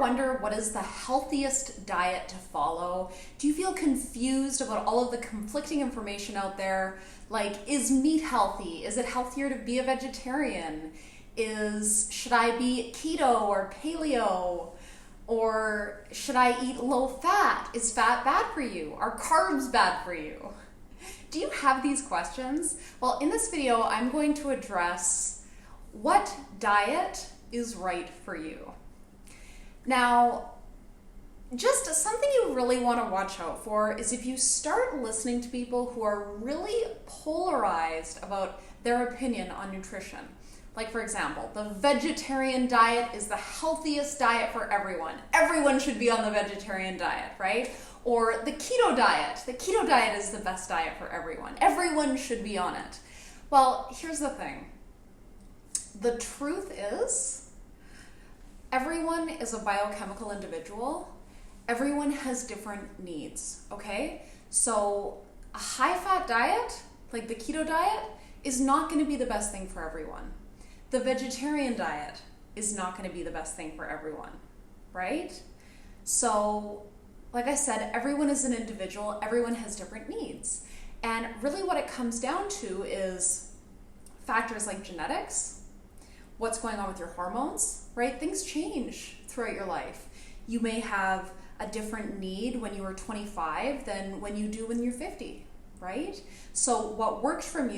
wonder what is the healthiest diet to follow? Do you feel confused about all of the conflicting information out there? Like, is meat healthy? Is it healthier to be a vegetarian? Should I be keto or paleo? Or should I eat low fat? Is fat bad for you? Are carbs bad for you? Do you have these questions? Well, in this video, I'm going to address what diet is right for you. Now, just something you really want to watch out for is if you start listening to people who are really polarized about their opinion on nutrition. Like, for example, the vegetarian diet is the healthiest diet for everyone. Everyone should be on the vegetarian diet, right? Or the keto diet. The keto diet is the best diet for everyone. Everyone should be on it. Well, here's the thing. The truth is, everyone is a biochemical individual. Everyone has different needs, okay? So a high-fat diet, like the keto diet, is not going to be the best thing for everyone. The vegetarian diet is not going to be the best thing for everyone, right? So, like I said, everyone is an individual. Everyone has different needs. And really what it comes down to is factors like genetics, what's going on with your hormones, right? Things change throughout your life. You may have a different need when you were 25 than when you do when you're 50, right? So what worked for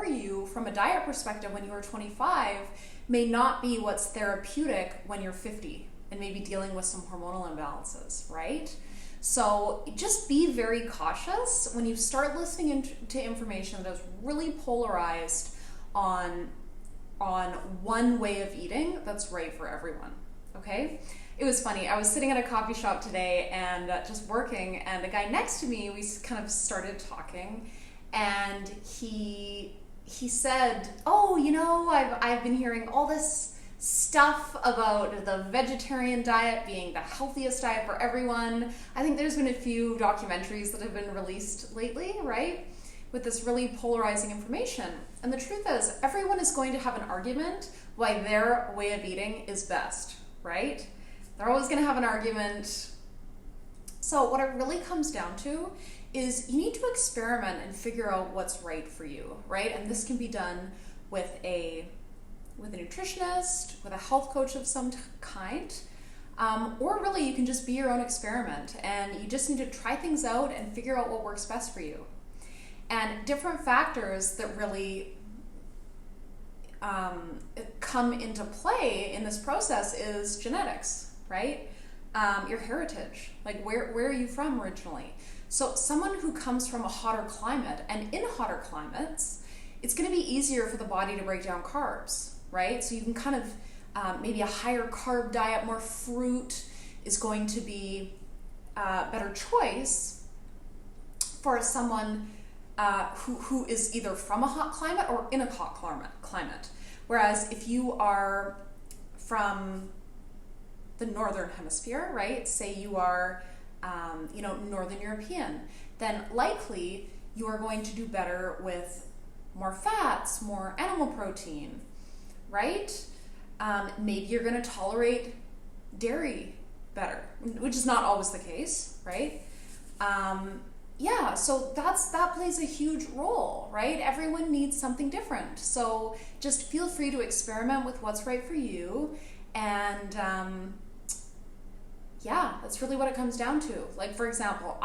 you from a diet perspective when you were 25 may not be what's therapeutic when you're 50 and maybe dealing with some hormonal imbalances, right? So just be very cautious when you start listening to information that is really polarized on one way of eating that's right for everyone, okay? It was funny. I was sitting at a coffee shop today and just working, and the guy next to me, we kind of started talking, and he said, "Oh, you know, I've been hearing all this stuff about the vegetarian diet being the healthiest diet for everyone. I think there's been a few documentaries that have been released lately, right, with this really polarizing information. And the truth is, everyone is going to have an argument why their way of eating is best, right? They're always going to have an argument. So what it really comes down to is you need to experiment and figure out what's right for you, right? And this can be done with a nutritionist, with a health coach of some kind, or really you can just be your own experiment, and you just need to try things out and figure out what works best for you. And different factors that really come into play in this process is genetics, right? Your heritage, like where are you from originally? So someone who comes from a hotter climate, and in hotter climates, it's going to be easier for the body to break down carbs, right? So you can kind of, maybe a higher carb diet, more fruit is going to be a better choice for someone who is either from a hot climate or in a hot climate. Whereas if you are from the northern hemisphere, right? Say you are, Northern European, then likely you are going to do better with more fats, more animal protein, right? Maybe you're going to tolerate dairy better, which is not always the case, right? So that plays a huge role, right? Everyone needs something different. So just feel free to experiment with what's right for you. And that's really what it comes down to. Like, for example,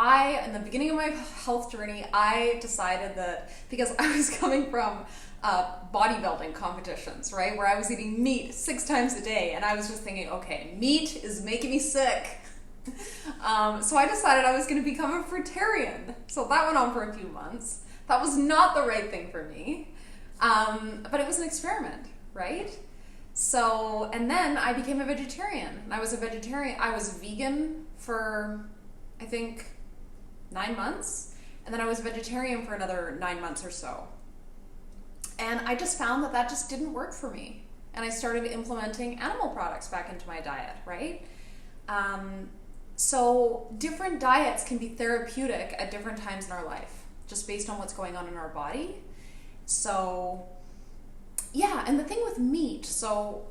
in the beginning of my health journey, I decided that because I was coming from bodybuilding competitions, right? Where I was eating meat 6 times a day. And I was just thinking, okay, meat is making me sick. So I decided I was going to become a fruitarian. So that went on for a few months. That was not the right thing for me. But it was an experiment, right? So, and then I became a vegetarian. And I was vegan for, I think, 9 months. And then I was vegetarian for another 9 months or so. And I just found that just didn't work for me. And I started implementing animal products back into my diet, right? So different diets can be therapeutic at different times in our life, just based on what's going on in our body. So, and the thing with meat, so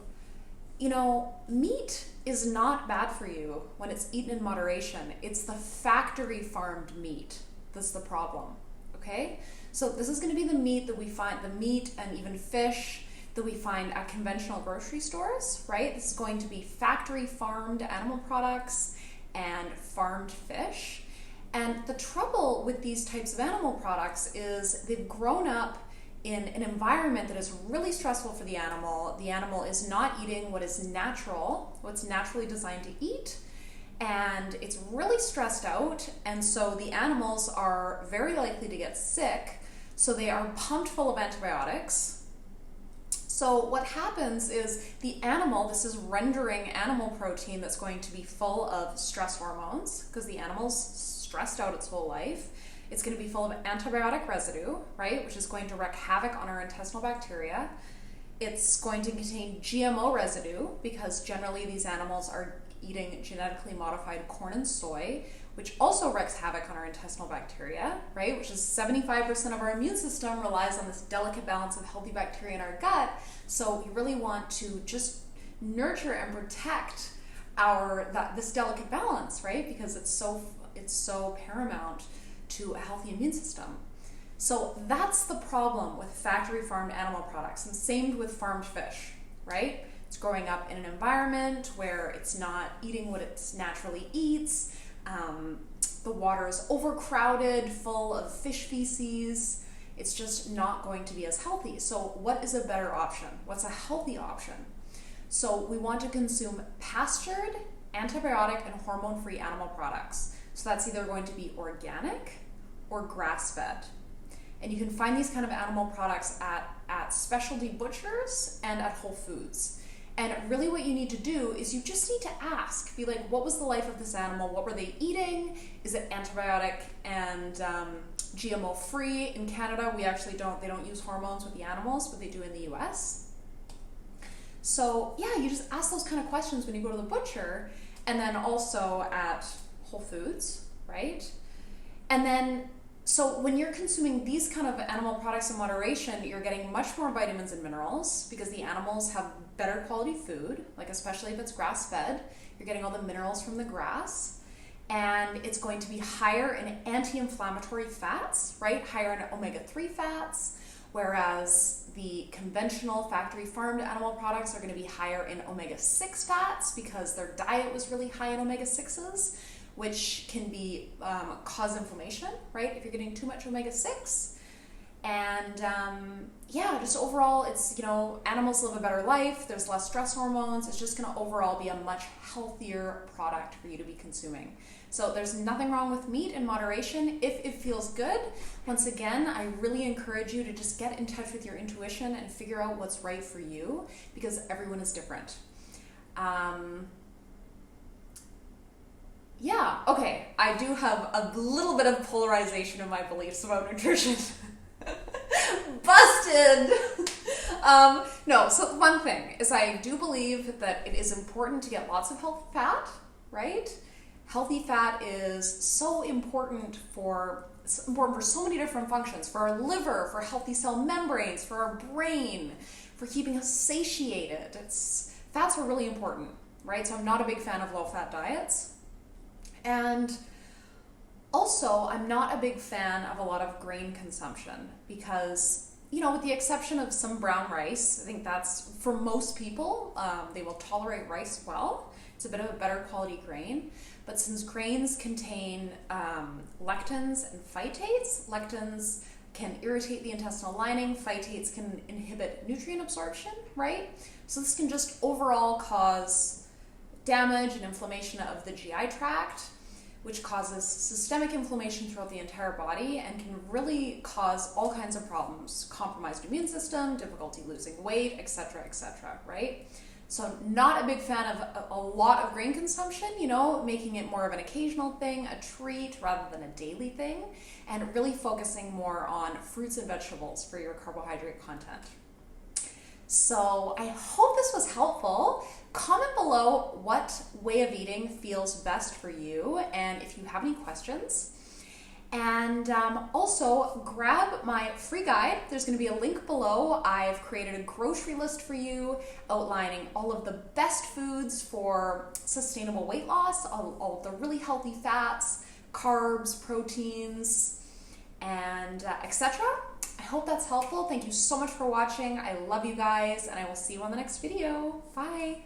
meat is not bad for you when it's eaten in moderation. It's the factory farmed meat that's the problem, okay? So this is going to be the meat that we find, the meat and even fish that we find at conventional grocery stores, right? This is going to be factory farmed animal products and farmed fish. And the trouble with these types of animal products is they've grown up in an environment that is really stressful for the animal. The animal is not eating what is natural, what's naturally designed to eat, and it's really stressed out, and so the animals are very likely to get sick, so they are pumped full of antibiotics. So what happens is the animal, this is rendering animal protein that's going to be full of stress hormones, because the animal's stressed out its whole life. It's going to be full of antibiotic residue, right, which is going to wreak havoc on our intestinal bacteria. It's going to contain GMO residue, because generally these animals are eating genetically modified corn and soy, which also wreaks havoc on our intestinal bacteria, right, which is 75% of our immune system relies on this delicate balance of healthy bacteria in our gut. So we really want to just nurture and protect this delicate balance, right, because it's so paramount to a healthy immune system. So that's the problem with factory farmed animal products, and same with farmed fish, right? It's growing up in an environment where it's not eating what it naturally eats. The water is overcrowded, full of fish feces. It's just not going to be as healthy. So what is a better option? What's a healthy option? So we want to consume pastured, antibiotic, and hormone-free animal products. So that's either going to be organic or grass-fed. And you can find these kind of animal products at specialty butchers and at Whole Foods. And really what you need to do is you just need to ask, be like, what was the life of this animal? What were they eating? Is it antibiotic and GMO free? In Canada, they don't use hormones with the animals, but they do in the US. So yeah, you just ask those kind of questions when you go to the butcher, and then also at Whole Foods, right? And then, so when you're consuming these kind of animal products in moderation, you're getting much more vitamins and minerals because the animals have better quality food, like especially if it's grass-fed, you're getting all the minerals from the grass. And it's going to be higher in anti-inflammatory fats, right? Higher in omega-3 fats, whereas the conventional factory farmed animal products are going to be higher in omega-6 fats because their diet was really high in omega-6s, which can be cause inflammation, right, if you're getting too much omega-6. And just overall, it's, animals live a better life, there's less stress hormones, it's just going to overall be a much healthier product for you to be consuming. So there's nothing wrong with meat in moderation if it feels good. Once again, I really encourage you to just get in touch with your intuition and figure out what's right for you, because everyone is different. Okay, I do have a little bit of polarization in my beliefs about nutrition. Busted! So one thing is I do believe that it is important to get lots of healthy fat, right? Healthy fat is so important for so many different functions, for our liver, for healthy cell membranes, for our brain, for keeping us satiated. Fats are really important, right? So I'm not a big fan of low-fat diets. And also, I'm not a big fan of a lot of grain consumption because, with the exception of some brown rice, I think that's, for most people, they will tolerate rice well. It's a bit of a better quality grain. But since grains contain lectins and phytates, lectins can irritate the intestinal lining, phytates can inhibit nutrient absorption, right? So this can just overall cause damage and inflammation of the GI tract, which causes systemic inflammation throughout the entire body and can really cause all kinds of problems, compromised immune system, difficulty losing weight, etc., right? So not a big fan of a lot of grain consumption, making it more of an occasional thing, a treat rather than a daily thing, and really focusing more on fruits and vegetables for your carbohydrate content. So I hope this was helpful. Comment below what way of eating feels best for you and if you have any questions. And also grab my free guide. There's going to be a link below. I've created a grocery list for you outlining all of the best foods for sustainable weight loss, all of the really healthy fats, carbs, proteins, and etc. I hope that's helpful. Thank you so much for watching. I love you guys, and I will see you on the next video. Bye.